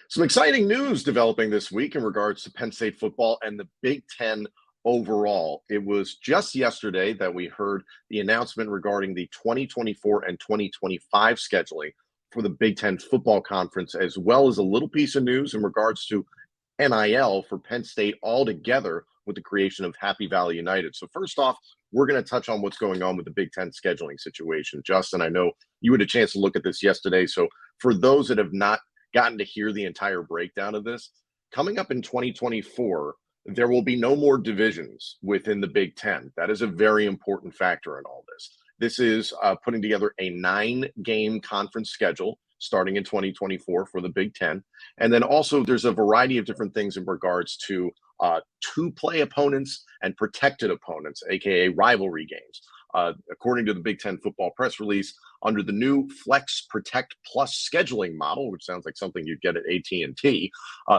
Some exciting news developing this week in regards to Penn State football and the Big Ten overall. It was just yesterday that we heard the announcement regarding the 2024 and 2025 scheduling for the Big Ten football conference, as well as a little piece of news in regards to NIL for Penn State altogether with the creation of Happy Valley United. So first off, we're going to touch on what's going on with the Big Ten scheduling situation. Justin, I know you had a chance to look at this yesterday. So for those that have not gotten to hear the entire breakdown of this, coming up in 2024, there will be no more divisions within the Big Ten. That is a very important factor in all this. This is putting together a 9-game conference schedule starting in 2024 for the Big Ten. And then also there's a variety of different things in regards to two-play opponents and protected opponents, aka rivalry games. According to the Big Ten football press release, under the new Flex Protect Plus scheduling model, which sounds like something you'd get at AT&T,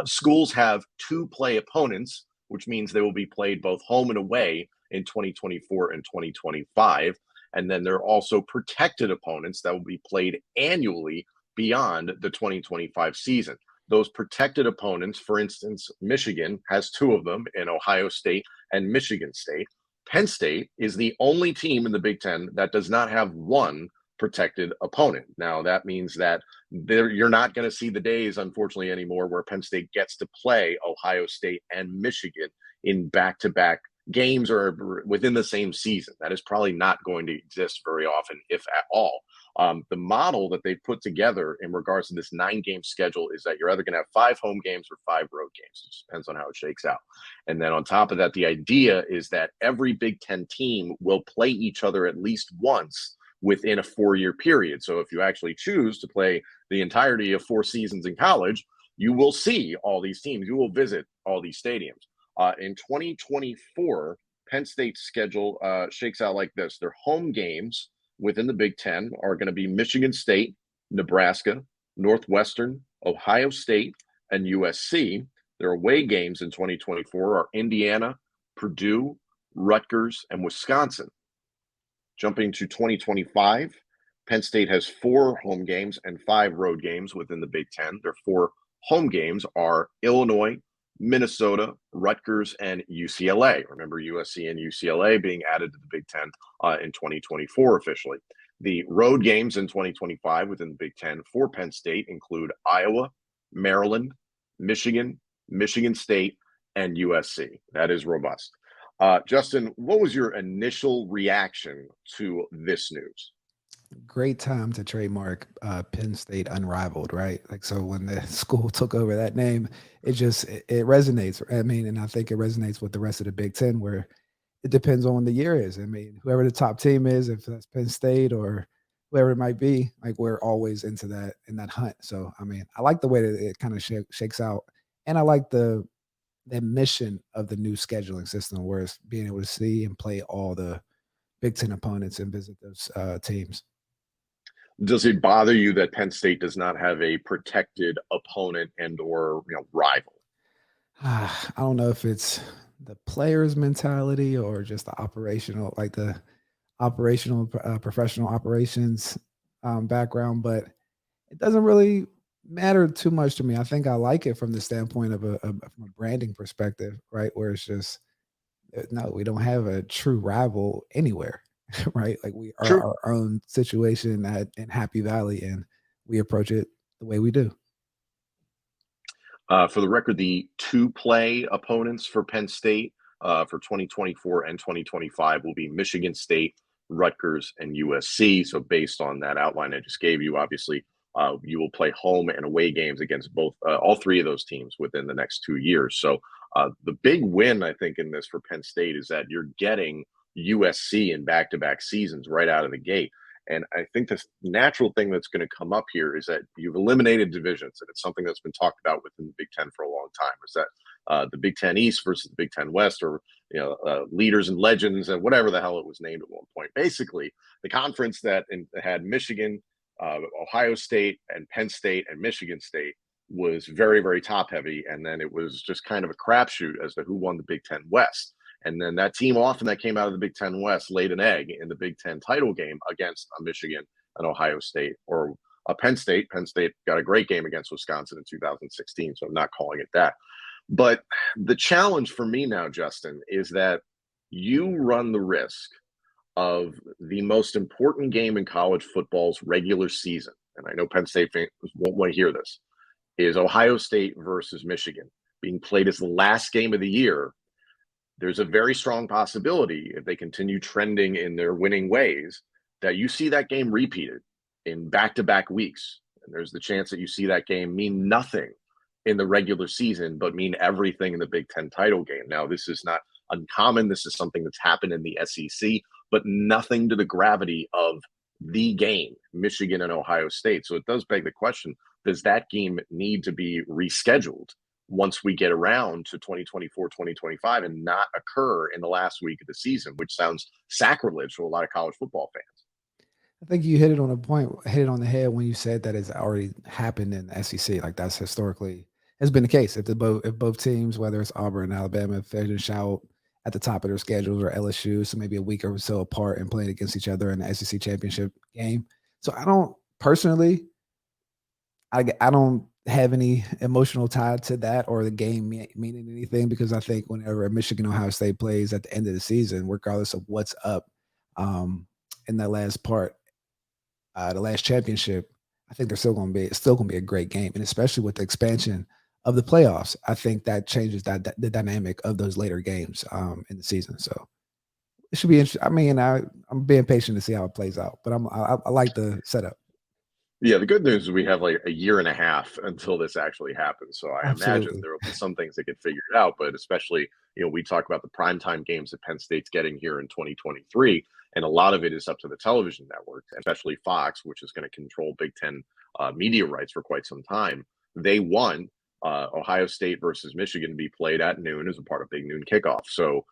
schools have two-play opponents, which means they will be played both home and away in 2024 and 2025. And then there are also protected opponents that will be played annually beyond the 2025 season. Those protected opponents, for instance, Michigan has two of them in Ohio State and Michigan State. Penn State is the only team in the Big Ten that does not have one protected opponent. Now, that means that you're not going to see the days, unfortunately, anymore where Penn State gets to play Ohio State and Michigan in back-to-back games or within the same season. That is probably not going to exist very often, if at all. The model that they put together in regards to this 9-game schedule is that you're either going to have 5 home games or 5 road games. It just depends on how it shakes out. And then on top of that, the idea is that every Big Ten team will play each other at least once within a 4-year period. So if you actually choose to play the entirety of 4 seasons in college, you will see all these teams. You will visit all these stadiums. In 2024, Penn State's schedule shakes out like this. Their home games within the Big Ten are going to be Michigan State, Nebraska, Northwestern, Ohio State, and USC. Their away games in 2024 are Indiana, Purdue, Rutgers, and Wisconsin. Jumping to 2025, Penn State has 4 home games and 5 road games within the Big Ten. Their 4 home games are Illinois, Minnesota, Rutgers, and UCLA. Remember USC and UCLA being added to the Big Ten in 2024 officially. The road games in 2025 within the Big Ten for Penn State include Iowa, Maryland, Michigan, Michigan State, and USC. That is robust. Justin, what was your initial reaction to this news? Great time to trademark Penn State Unrivaled, right? Like, so when the school took over that name, it resonates. I mean, and I think it resonates with the rest of the Big Ten, where it depends on when the year is. I mean, whoever the top team is, if that's Penn State or whoever it might be, like, we're always into that in that hunt. So, I mean, I like the way that it kind of shakes out, and I like the mission of the new scheduling system, where it's being able to see and play all the Big Ten opponents and visit those teams. Does it bother you that Penn State does not have a protected opponent and or rival? I don't know if it's the players' mentality or just the operational, like the operational, professional operations background, but it doesn't really matter too much to me. I think I like it from the standpoint of from a branding perspective, right? Where it's just no, we don't have a true rival anywhere. Right? Like, we are True. our own situation in Happy Valley, and we approach it the way we do. For the record, the two-play opponents for Penn State for 2024 and 2025 will be Michigan State, Rutgers, and USC. So based on that outline I just gave you, obviously, you will play home and away games against all 3 of those teams within the next 2 years. So the big win, I think, in this for Penn State is that you're getting USC in back-to-back seasons right out of the gate. And I think the natural thing that's going to come up here is that you've eliminated divisions, and it's something that's been talked about within the Big Ten for a long time. Is that the Big Ten East versus the Big Ten West, or leaders and legends, and whatever the hell it was named at one point. Basically, the conference that had Michigan, Ohio State, and Penn State, and Michigan State was very, very top heavy, and then it was just kind of a crapshoot as to who won the Big Ten West. And then that team often that came out of the Big Ten West laid an egg in the Big Ten title game against a Michigan, an Ohio State, or Penn State. Penn State got a great game against Wisconsin in 2016, so I'm not calling it that. But the challenge for me now, Justin, is that you run the risk of the most important game in college football's regular season, and I know Penn State fans won't want to hear this, is Ohio State versus Michigan being played as the last game of the year. There's a very strong possibility, if they continue trending in their winning ways, that you see that game repeated in back-to-back weeks. And there's the chance that you see that game mean nothing in the regular season, but mean everything in the Big Ten title game. Now, this is not uncommon. This is something that's happened in the SEC, but nothing to the gravity of the game, Michigan and Ohio State. So it does beg the question, does that game need to be rescheduled once we get around to 2024, 2025 and not occur in the last week of the season, which sounds sacrilege to a lot of college football fans? I think you hit it on a point, hit it on the head when you said that it's already happened in the SEC. Like that's historically has been the case. If both teams, whether it's Auburn and Alabama, finish out at the top of their schedules or LSU, so maybe a week or so apart and playing against each other in the SEC championship game. So I don't personally, I don't have any emotional tie to that or the game meaning anything because I think whenever Michigan Ohio State plays at the end of the season, regardless of what's up in that last part, the last championship, I think they're still gonna be a great game, and especially with the expansion of the playoffs, I think that changes the dynamic of those later games in the season. So it should be interesting. I mean, I'm being patient to see how it plays out, but I like the setup. Yeah, the good news is we have like a year and a half until this actually happens. So I imagine Absolutely. there will be some things that get figured out, but especially, we talk about the primetime games that Penn State's getting here in 2023, and a lot of it is up to the television networks, especially Fox, which is going to control Big Ten media rights for quite some time. They won Ohio State versus Michigan to be played at noon as a part of Big Noon Kickoff. So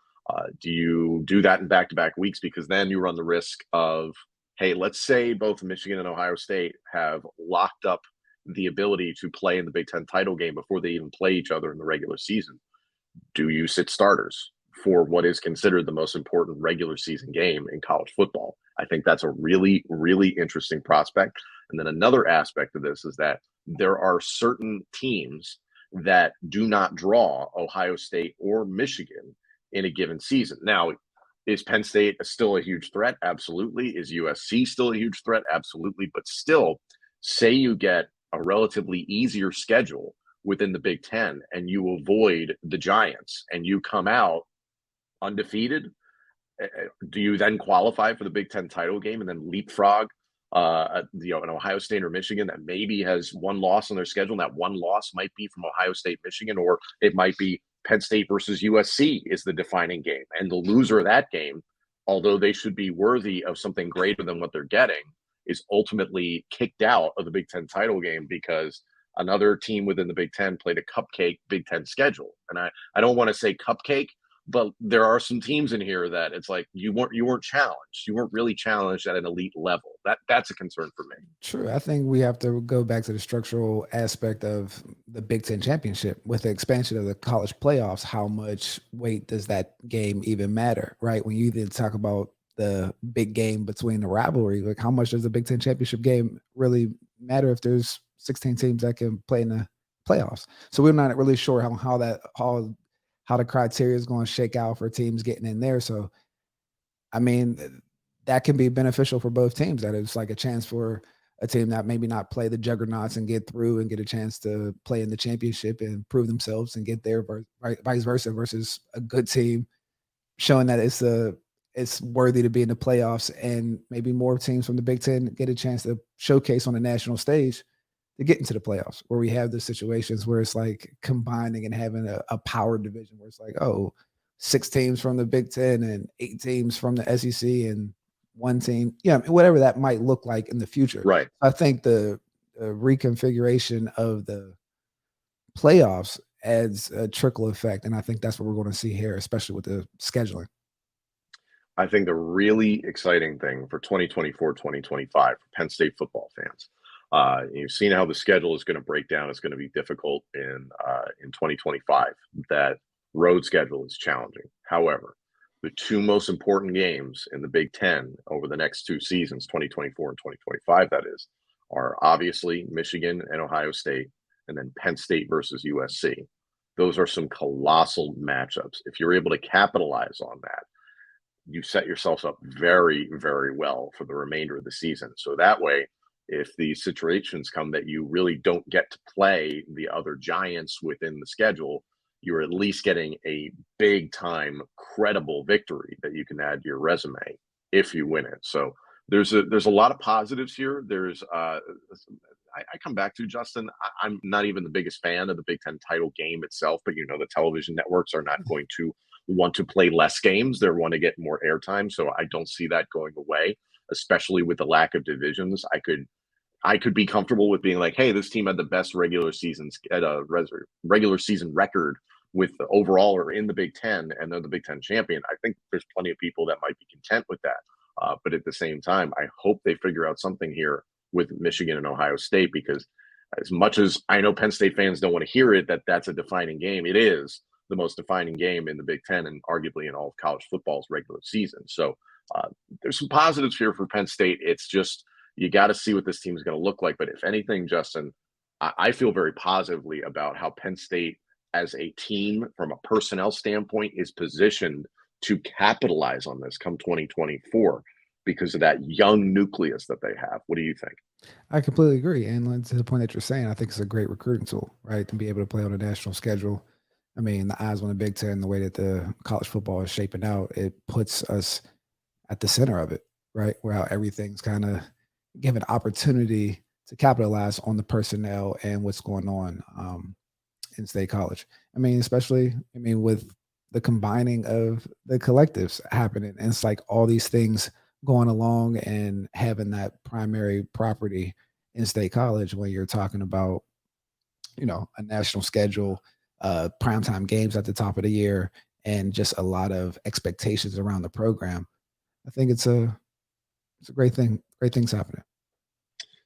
do you do that in back-to-back weeks? Because then you run the risk of, hey, let's say both Michigan and Ohio State have locked up the ability to play in the Big Ten title game before they even play each other in the regular season. Do you sit starters for what is considered the most important regular season game in college football? I think that's a really, really interesting prospect. And then another aspect of this is that there are certain teams that do not draw Ohio State or Michigan in a given season. Now, is Penn State still a huge threat? Absolutely. Is USC still a huge threat? Absolutely. But still, say you get a relatively easier schedule within the Big Ten and you avoid the Giants and you come out undefeated, do you then qualify for the Big Ten title game and then leapfrog an Ohio State or Michigan that maybe has one loss on their schedule, and that one loss might be from Ohio State, Michigan, or it might be Penn State versus USC is the defining game. And the loser of that game, although they should be worthy of something greater than what they're getting, is ultimately kicked out of the Big Ten title game because another team within the Big Ten played a cupcake Big Ten schedule. And I don't want to say cupcake, but there are some teams in here that it's like you weren't challenged. You weren't really challenged at an elite level. That's a concern for me. True. I think we have to go back to the structural aspect of the Big Ten championship with the expansion of the college playoffs. How much weight does that game even matter, right? When you then talk about the big game between the rivalry, like how much does the Big Ten championship game really matter if there's 16 teams that can play in the playoffs? So we're not really sure how the criteria is going to shake out for teams getting in there. So, I mean, that can be beneficial for both teams. That it's like a chance for a team that maybe not play the juggernauts and get through and get a chance to play in the championship and prove themselves and get there, vice versa, versus a good team showing that it's worthy to be in the playoffs, and maybe more teams from the Big Ten get a chance to showcase on the national stage to get into the playoffs, where we have the situations where it's like combining and having a power division where it's like, oh, 6 teams from the Big Ten and 8 teams from the SEC and 1 team, yeah, whatever that might look like in the future. Right. I think the reconfiguration of the playoffs adds a trickle effect, and I think that's what we're going to see here, especially with the scheduling. I think the really exciting thing for 2024, 2025 for Penn State football fans, you've seen how the schedule is going to break down. It's going to be difficult in 2025. That road schedule is challenging. However, the 2 most important games in the Big Ten over the next 2 seasons, 2024 and 2025, that is, are obviously Michigan and Ohio State, and then Penn State versus USC. Those are some colossal matchups. If you're able to capitalize on that, you set yourselves up very, very well for the remainder of the season. So that way, if these situations come that you really don't get to play the other giants within the schedule, you're at least getting a big time credible victory that you can add to your resume if you win it. So there's a lot of positives here. I come back to Justin. I'm not even the biggest fan of the Big Ten title game itself, but the television networks are not going to want to play less games. They want to get more airtime. So I don't see that going away, especially with the lack of divisions. I could be comfortable with being like, hey, this team had the best regular season record with the overall or in the Big Ten, and they're the Big Ten champion. I think there's plenty of people that might be content with that. But at the same time, I hope they figure out something here with Michigan and Ohio State, because as much as I know Penn State fans don't want to hear it, that's a defining game. It is the most defining game in the Big Ten and arguably in all of college football's regular season. So there's some positives here for Penn State. It's just you got to see what this team is going to look like. But if anything, Justin, I feel very positively about how Penn State as a team from a personnel standpoint is positioned to capitalize on this come 2024 because of that young nucleus that they have. What do you think? I completely agree. And to the point that you're saying, I think it's a great recruiting tool, right? To be able to play on a national schedule. I mean, the eyes on the Big Ten, the way that the college football is shaping out, it puts us at the center of it, right? Where everything's kind of given opportunity to capitalize on the personnel and what's going on in state college. I mean, especially, with the combining of the collectives happening. And it's like all these things going along and having that primary property in state college when you're talking about, a national schedule, primetime games at the top of the year, and just a lot of expectations around the program. I think it's a great thing. Great things happening.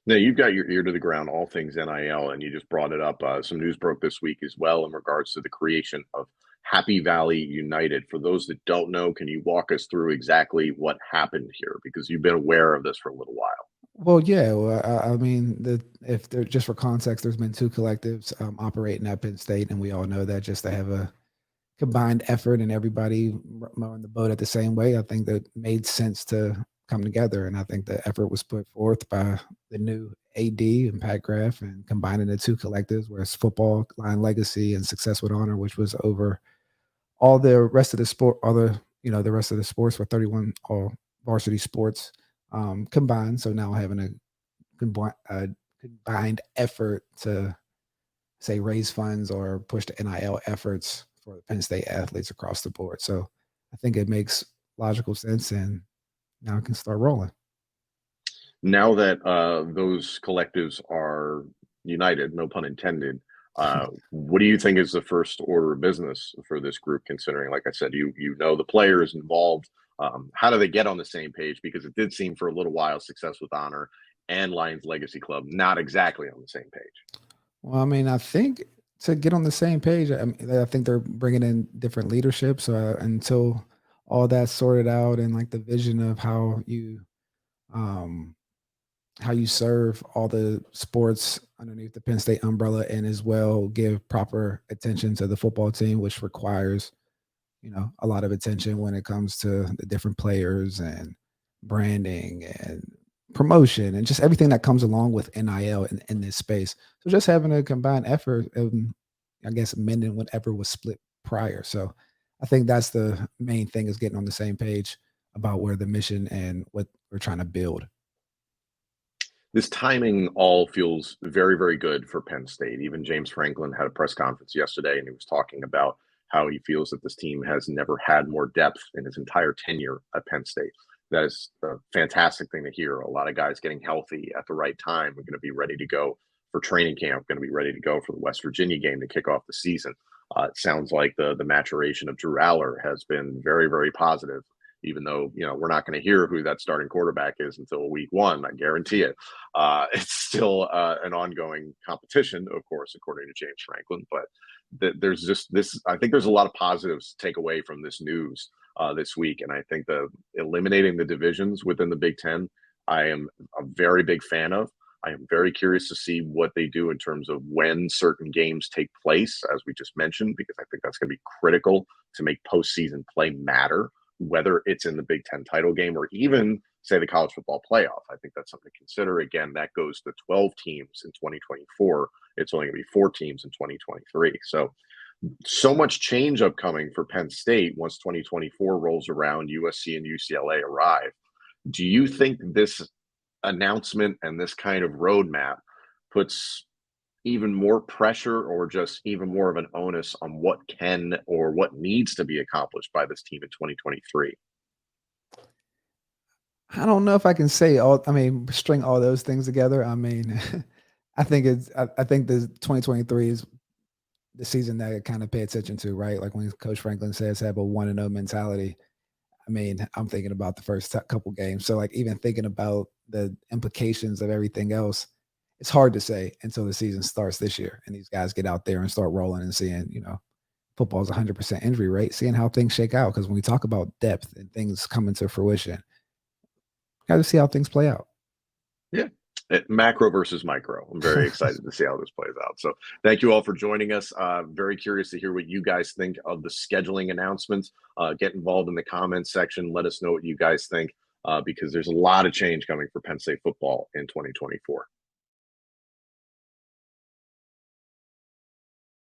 Now, you've got your ear to the ground, all things NIL, and you just brought it up. Some news broke this week as well in regards to the creation of Happy Valley United. For those that don't know, can you walk us through exactly what happened here? Because you've been aware of this for a little while. Well, yeah. Well, I mean, if they're just for context, there's been two collectives operating at Penn State, and we all know that just to have a combined effort and everybody rowing the boat at the same way, I think that made sense to come together. And I think the effort was put forth by the new AD and Pat Graff and combining the two collectives, where it's football, line legacy, and success with honor, which was over all the rest of the sport, the rest of the sports for 31 all varsity sports combined. So now having a combined effort to say raise funds or push the NIL efforts for the Penn State athletes across the board. So I think it makes logical sense, and now it can start rolling. Now that those collectives are united, no pun intended, what do you think is the first order of business for this group, considering, like I said, you know the players involved? How do they get on the same page? Because it did seem for a little while Success with Honor and Lions Legacy Club not exactly on the same page. Well, I mean, I think to get on the same page, I think they're bringing in different leadership. So until all that's sorted out and like the vision of um, how you serve all the sports underneath the Penn State umbrella, and as well give proper attention to the football team, which requires, a lot of attention when it comes to the different players and branding and promotion and just everything that comes along with NIL in this space. So just having a combined effort, I guess, mending whatever was split prior. So I think that's the main thing, is getting on the same page about where the mission and what we're trying to build. This timing all feels very, very good for Penn State. Even James Franklin had a press conference yesterday, and he was talking about how he feels that this team has never had more depth in his entire tenure at Penn State. That is a fantastic thing to hear. A lot of guys getting healthy at the right time are going to be ready to go for training camp, going to be ready to go for the West Virginia game to kick off the season. It sounds like the maturation of Drew Aller has been very, very positive, even though, we're not going to hear who that starting quarterback is until week one. I guarantee it. It's still an ongoing competition, of course, according to James Franklin. But there's just this, I think there's a lot of positives to take away from this news this week. And I think eliminating the divisions within the Big Ten, I am a very big fan of. I am very curious to see what they do in terms of when certain games take place, as we just mentioned, because I think that's going to be critical to make postseason play matter, whether it's in the Big Ten title game or even, say, the college football playoff. I think that's something to consider. Again, that goes to 12 teams in 2024. It's only going to be 4 teams in 2023. So much change upcoming for Penn State once 2024 rolls around, USC and UCLA arrive. Do you think this announcement and this kind of roadmap puts even more pressure or just even more of an onus on what can or what needs to be accomplished by this team in 2023? I don't know if I can say all I mean, string all those things together. I mean, I think the 2023 is the season that I kind of pay attention to, right? Like when Coach Franklin says have a 1-0 mentality. I mean, I'm thinking about the first couple games. So like even thinking about the implications of everything else, it's hard to say until the season starts this year and these guys get out there and start rolling and seeing, football's 100% injury rate, seeing how things shake out. Because when we talk about depth and things coming to fruition, got to see how things play out. Yeah. Macro versus micro. I'm very excited to see how this plays out. So thank you all for joining us. Very curious to hear what you guys think of the scheduling announcements. Get involved in the comments section. Let us know what you guys think because there's a lot of change coming for Penn State football in 2024.